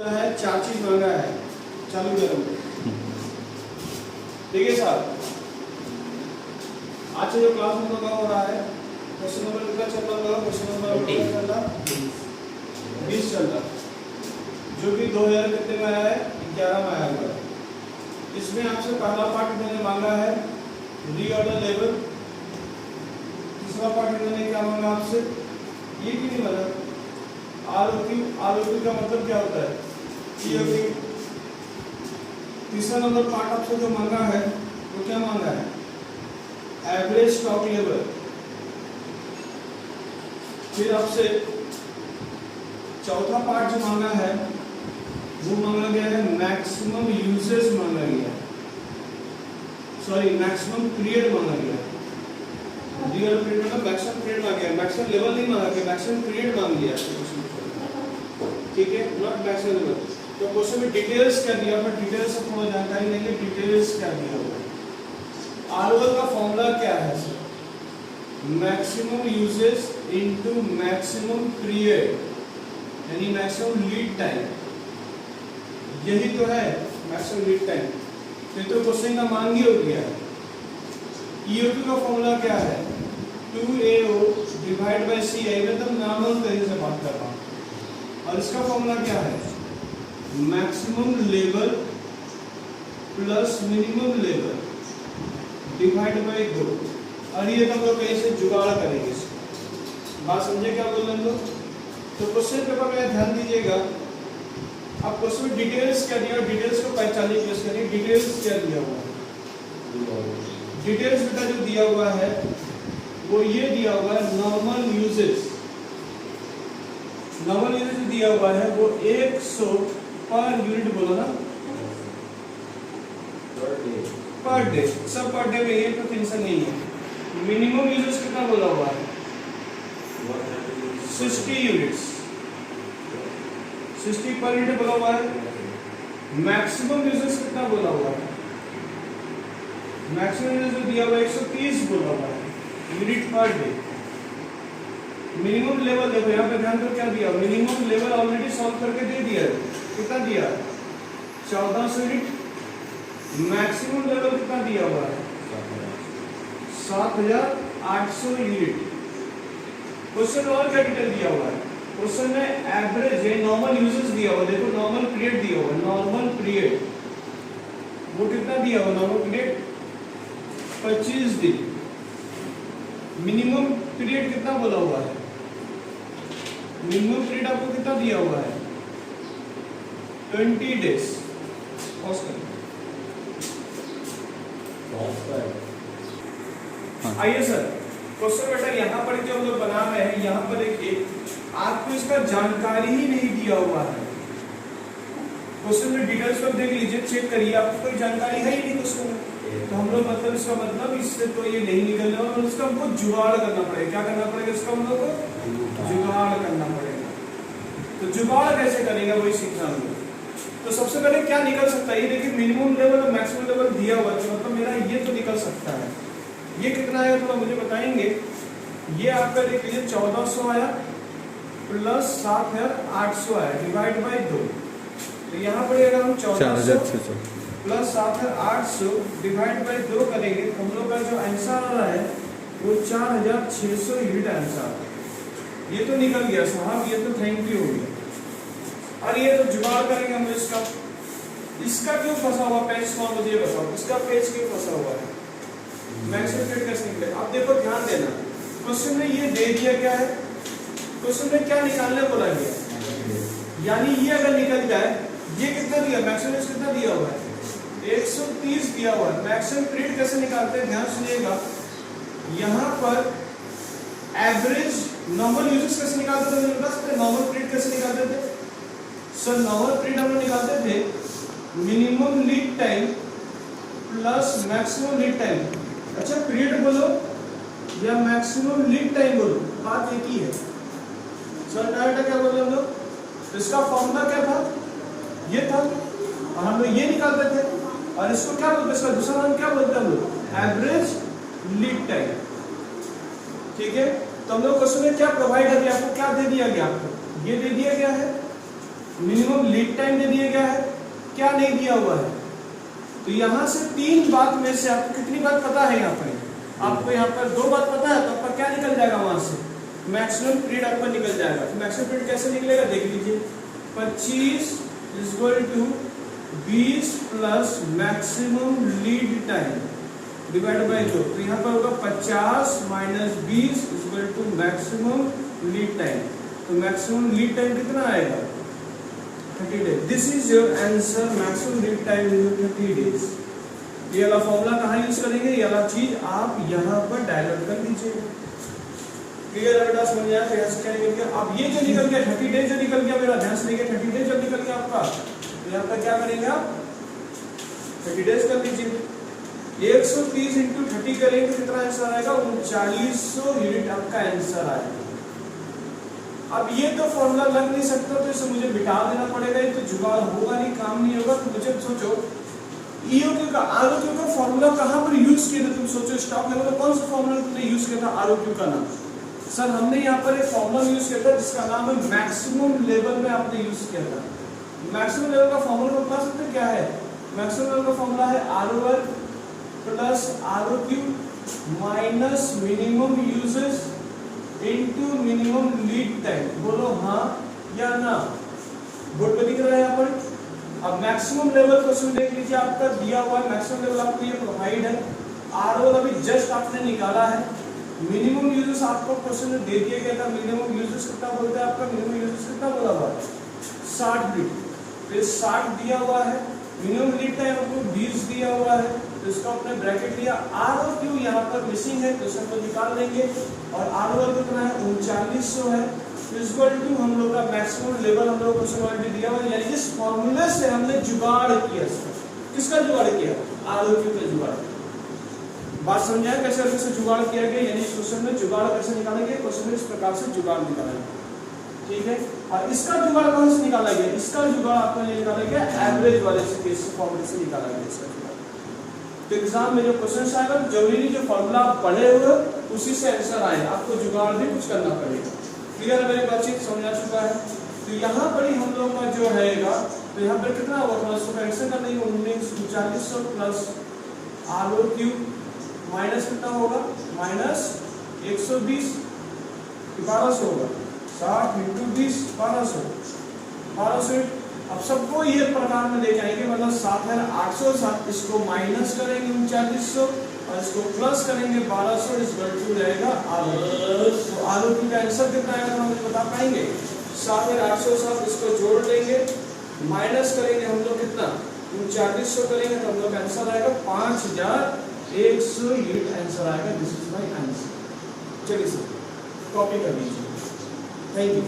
है, चार चीज मांगा है। चालू करो। देखिए साहब, आज से जो क्लास में होगा हो रहा है, क्वेश्चन नंबर कितना चल रहा होगा? क्वेश्चन नंबर कितना चल रहा? 20 चल रहा, जो कि 2000 कितने में आया है? 11 में आया हुआ है। इसमें आपसे पहला पार्ट मैंने मांगा है रीऑर्डर लेवल। दूसरा पार्ट मैंने क्या मांगा आपसे? ये भी नहीं मांगा आरओक्यू का मतलब क्या होता है? ईओक्यू। तीसरा नंबर पार्ट आपसे जो मांगा है वो क्या मांगा है? Average stock level. फिर आपसे चौथा पार्ट जो मांगा है वो मांगा गया है मैक्सिमम यूजेस मांगा गया, सॉरी मैक्सिमम पीरियड मांगा गया। रियल पीरियड मतलब मैक्सिमम पीरियड मांगा गया, मैक्सिमम लेवल नहीं मांगा गया, मैक्सिमम पीरियड मांग लिया। ठीक है, नॉट मैक्सिमम लेवल। तो क्वेश्चन में डिटेल्स क्या दिया, मैं डिटेल्स से थोड़ा जानकारी लेंगे। डिटेल्स क्या दिया हुआ है? आरओएल का फॉर्मूला क्या है sir? Maximum uses into maximum period, यानी मैक्सिमम लीड टाइम। यही तो है मैक्सिमम लीड टाइम। तो क्वेश्चन का मान ही हो गया है। ईओक्यू का फॉर्मूला क्या है? 2AO divide by CI। मतलब नॉर्मल तरीके से बात कर रहा हूँ। और इसका फॉर्मूला क्या है? Maximum level plus minimum level divide by 2। और ये तो हम लोग कहीं से जुगाड़ करेंगे इसको। बात समझे क्या बोल रहे हैं लोग? तो क्वेश्चन पेपर में ध्यान दीजिएगा। आप क्वेश्चन में डिटेल्स क्या दिया, डिटेल्स को पहचानिए, केस करिए। डिटेल्स क्या दिया हुआ है? डिटेल्स बेटा जो दिया हुआ है वो ये दिया हुआ है नॉर्मल यूजेस। नॉर्मल यूजेस जो दिया हुआ है वो 100 पर यूनिट, बोलो ना, पर डे। सब पर डे में ये तो टेंशन नहीं है। मिनिमम यूजेस कितना बोला हुआ है? 60 यूनिट्स, 60 पर यूनिट बोला हुआ है। मैक्सिमम यूजेस कितना बोला हुआ है? मैक्सिमम यूजेस जो दिया हुआ है 130 बोला हुआ है unit per day. Minimum level देखो यहाँ पे ध्यान दो, क्या दिया? मिनिमम लेवल ऑलरेडी सॉल्व करके दे दिया है। कितना दिया? 1400 यूनिट। मैक्सिमम लेवल कितना दिया हुआ है? 7800 यूनिट। क्वेश्चन और क्या डिटेल दिया हुआ है? क्वेश्चन में एवरेज है, नॉर्मल यूजेस दिया हुआ। देखो नॉर्मल पीरियड दिया हुआ है। नॉर्मल पीरियड वो कितना दिया हुआ? नॉर्मल पीरियड 25 दिन। मिनिमम पीरियड कितना बोला हुआ है? मिनिमम पीरियड आपको कितना दिया हुआ है? 20 डेज। आइए सर, क्वेश्चन बेटा यहाँ पर जो हम लोग बना रहे हैं, यहाँ पर देखिए आपको इसका जानकारी ही नहीं दिया हुआ है। क्वेश्चन में डिटेल्स पर देख लीजिए, चेक करिए, आपको कोई जानकारी है ही नहीं क्वेश्चन में। तो हम लोग मतलब इसका मतलब इससे तो ये नहीं निकलने वाला, और इसका हमको जुगाड़ करना पड़ेगा। क्या करना पड़ेगा? इसका हम लोग को जुगाड़ करना पड़ेगा। तो जुगाड़ कैसे करेंगे वही सीखना हम लोग। तो सबसे पहले क्या निकल सकता है? ये देखिए मिनिमम लेवल और मैक्सिमम लेवल दिया हुआ है, मतलब मेरा ये तो निकल सकता है। ये कितना आया थोड़ा मुझे बताएंगे? ये आपका देख लीजिए 1400 आया प्लस 7800 आया डिवाइड बाय 2। तो यहाँ पर अगर हम 1400 प्लस 7800 डिवाइड बाय 2 करेंगे तो हम लोग का जो आंसर आ रहा है वो 4600 यूनिट आंसर। ये तो निकल गया साहब, ये तो थैंक यू हो गया। और ये तो जुगाड़ करेंगे हम इसका क्यों फंसा हुआ पेज? कौन मुझे बताओ, इसका पेज क्यों फंसा हुआ है? मैक्सिमम पीरियड कैसे निकले? अब देखो ध्यान देना, क्वेश्चन में ये दे दिया क्या है? क्वेश्चन में क्या निकालने बोला गया? यानी ये अगर निकल जाए, ये कितना दिया? मैक्सिमम कितना दिया हुआ है? 130 दिया हुआ है। मैक्सिमम पीरियड कैसे निकालते हैं? ध्यान सुनिएगा। यहाँ पर एवरेज नॉर्मल यूजेस कैसे निकालते थे? मुझे बता सकते? नॉर्मल पीरियड कैसे निकालते थे सर? नॉर्मल पीरियड हम लोग निकालते थे minimum lead time plus maximum lead time. अच्छा, पीरियड बोलो या मैक्सिमम लीड टाइम बोलो, बात एक ही है सर। डायरेक्ट क्या बोले हम लोग? तो इसका फॉर्मूला क्या था? ये था, और हम लोग ये निकालते थे। और इसको क्या बोलते हैं? इसका दूसरा नाम क्या बोलते हैं हम लोग? Average lead time. ठीक है, तो हम लोग क्वेश्चन में क्या प्रोवाइड कर दिया आपको? क्या दे दिया गया आपको? ये दे दिया गया है मिनिमम लीड टाइम दे दिया गया है, क्या नहीं दिया हुआ है। तो यहां से 3 बात में से आपको कितनी बात पता है, यहाँ पर आपको यहाँ पर 2 बात पता है, तो आपका क्या निकल जाएगा, वहां से मैक्सिमम पीरियड आपका निकल जाएगा। तो मैक्सिमम पीरियड कैसे निकलेगा देख लीजिए, 25 is equal to 20 plus maximum lead time divide by 2। तो यहाँ पर होगा 50 minus 20 is equal to maximum lead time. तो मैक्सिमम लीड टाइम कितना आएगा, 30 days. This is your answer, maximum lead time is 30 days. ये वाला फॉर्मूला कहाँ यूज करेंगे, ये वाला चीज आप यहाँ पर डायलॉग कर लीजिए। क्लियर है बेटा, समझ आया कैसे क्या निकल गया। अब ये जो निकल गया 30 डेज जो निकल गया मेरा, ध्यान से देखिए 30 डेज जो निकल गया आपका, तो यहाँ पर क्या करेंगे आप 30 डेज कर लीजिए। 130 इंटू 30 करेंगे तो कितना आंसर आएगा, 3900 यूनिट आपका आंसर आएगा। अब ये तो फॉर्मूला लग नहीं सकता, तो इसे मुझे बिठा देना पड़ेगा, ये तो जुगाड़ होगा नहीं, काम नहीं होगा। तो मुझे सोचो ईओक्यू का आरओक्यू का फॉर्मूला कहां पर यूज किया था, तुम सोचो स्टॉक लेवल में कौन सा फॉर्मूला तुमने यूज किया था आरओक्यू का नाम। सर हमने यहाँ पर एक फॉर्मूला यूज किया था जिसका नाम है मैक्सिमम लेवल में आपने यूज किया था। मैक्सिमम लेवल का फॉर्मूला बता सकते क्या है, मैक्सिमम लेवल का फॉर्मूला है ROL plus ROQ minus minimum usages into minimum lead time. बोलो हाँ या ना, बोर्ड पे दिख रहा है यहाँ पर। अब मैक्सिमम लेवल क्वेश्चन देख लीजिए, आपका दिया हुआ है मैक्सिमम लेवल आपको ये प्रोवाइड है, आरओएल अभी जस्ट आपने निकाला है। मिनिमम यूजेस आपको क्वेश्चन में दे दिया गया था, मिनिमम यूजेस कितना बोलते हैं आपका, मिनिमम यूजेस कितना बोला हुआ है 60 लीड, तो 60 दिया हुआ है। मिनिमम लीड टाइम आपको 20 दिया हुआ है, तो इसका अपने ब्रैकेट लिया। आरओक्यू यहाँ पर मिसिंग है तो इसको निकाल देंगे, और आरओएल कितना है 3900 है, तो इक्वल टू हम लोग का मैक्सिमम लेवल हम लोग क्वेश्चन ऑलरेडी दिया हुआ है। यानी जिस फॉर्मूले से हमने जुगाड़ किया, किसका जुगाड़ किया, आरओक्यू का जुगाड़। बात समझाया कैसे कैसे जुगाड़ किया गया, यानी क्वेश्चन में जुगाड़ कैसे निकालेंगे, क्वेश्चन में इस प्रकार से जुगाड़ निकालेंगे, ठीक है। और इसका जुगाड़ कौन से निकाला गया, इसका जुगाड़ आपको निकाला गया एवरेज वाले से केस फॉर्मूले से निकाला गया इसका जुगाड़। तो एग्जाम में जो क्वेश्चन आएगा जरूरी जो फॉर्मूला आप पढ़े हुए उसी से आंसर आए, आपको जुगाड़ भी कुछ करना पड़ेगा। क्लियर है, मेरी बातचीत समझ आ चुका है। तो यहाँ पर ही हम लोग का जो रहेगा, तो यहाँ पर कितना होगा, थोड़ा सा कैंसिल कर देंगे, 3900 प्लस आरओक्यू माइनस कितना होगा, माइनस 120 1200 होगा, 60 इंटू 20 1200। अब सबको ये प्रकार में लेके आएंगे, मतलब 7800, इसको माइनस करेंगे 3900 और इसको प्लस करेंगे 1200, इस वैल्यू रहेगा आरओक्यू। तो आरओक्यू का आंसर कितना आएगा हम मुझे बता पाएंगे, 7800 इसको जोड़ लेंगे, माइनस करेंगे हम लोग कितना 3900 करेंगे, तो हम लोग आंसर आएगा 5100 यूनिट आंसर आएगा। This is my answer. चलिए सर कॉपी कर लीजिए, थैंक यू।